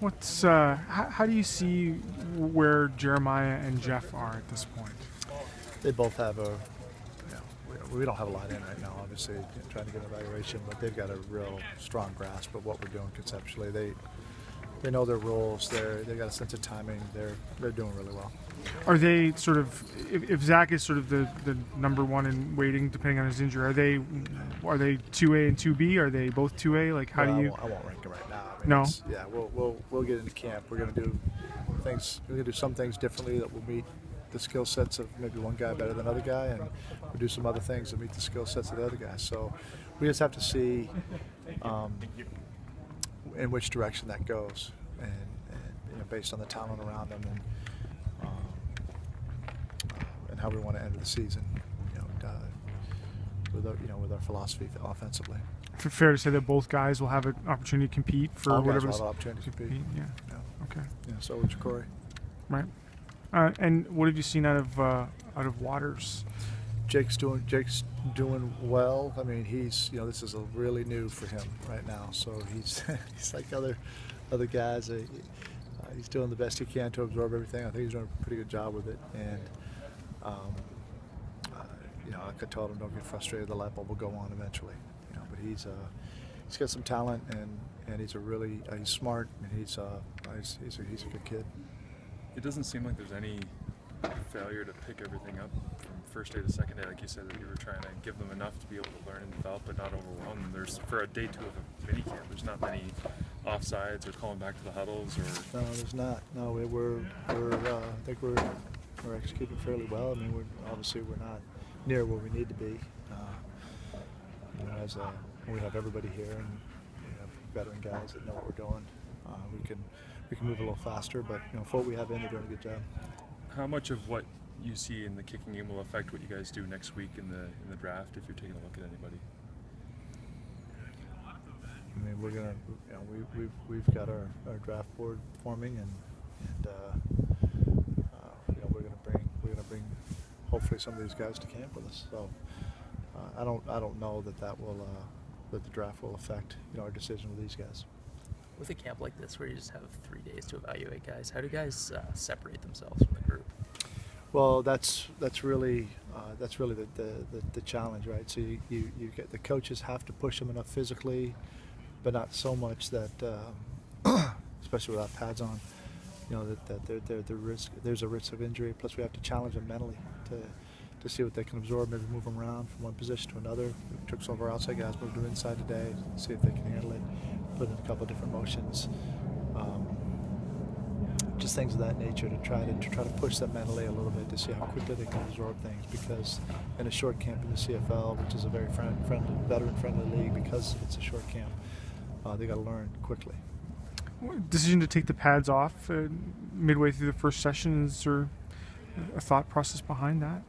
How do you see where Jeremiah and Jeff are at this point? They both have we don't have a lot in right now, obviously, trying to get an evaluation, but they've got a real strong grasp of what we're doing conceptually. They know their roles. They've got a sense of timing. They're doing really well. Are they sort of, if Zach is sort of the number one in waiting, depending on his injury, are they 2A and 2B? Are they both 2A? Like, how do you? I won't rank them right now. I mean, No. Yeah, we'll get into camp. We're gonna do things. We're gonna do some things differently that will meet the skill sets of maybe one guy better than another guy, and we'll do some other things that meet the skill sets of the other guys. So we just have to see in which direction that goes, and based on the talent around them and how we want to end the season, with our philosophy offensively. Fair to say that both guys will have an opportunity to compete for All whatever. guys will have an opportunity to compete. Yeah. Okay. Yeah. So would Corey. Right. And what have you seen out of Waters? Jake's doing well. I mean, this is really new for him right now. So he's like other guys. He's doing the best he can to absorb everything. I think he's doing a pretty good job with it. And like I told him, don't get frustrated. The light bulb will go on eventually. But he's got some talent, and he's he's smart, and he's a good kid. It doesn't seem like there's any failure to pick everything up from first day to second day. Like you said, that you were trying to give them enough to be able to learn and develop, but not overwhelm them. For a day 2 of a mini camp, there's not many offsides or calling back to the huddles or. No, there's not. No, I think we're executing fairly well. I mean, we're not near where we need to be. We have everybody here, and we have veteran guys that know what we're doing. We can move a little faster, but for what we have in, they're doing a good job. How much of what you see in the kicking game will affect what you guys do next week in the draft if you're taking a look at anybody? I mean, we're gonna, we've got our draft board forming, and we're gonna bring hopefully some of these guys to camp with us. So I don't know that the draft will affect our decision with these guys. With a camp like this, where you just have 3 days to evaluate guys, how do guys separate themselves from the group? Well, that's really the challenge, right? So you get the coaches have to push them enough physically, but not so much that, especially without pads on, that there's a risk of injury. Plus, we have to challenge them mentally to see what they can absorb. Maybe move them around from one position to another. We took some of our outside guys, moved them inside today, see if they can handle it. Put in a couple of different motions, just things of that nature to try to push them mentally a little bit to see how quickly they can absorb things. Because in a short camp in the CFL, which is a very veteran-friendly league, because it's a short camp, they got to learn quickly. Decision to take the pads off midway through the first session. Is there a thought process behind that?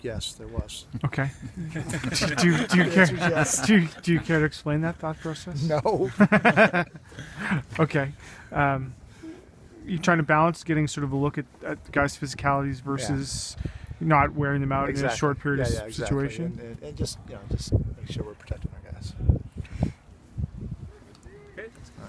Yes, there was. Okay. do you care? Yes. Do you care to explain that thought process? No. Okay. You're trying to balance getting sort of a look at guys' physicalities versus not wearing them out in a short period of situation. And just make sure we're protecting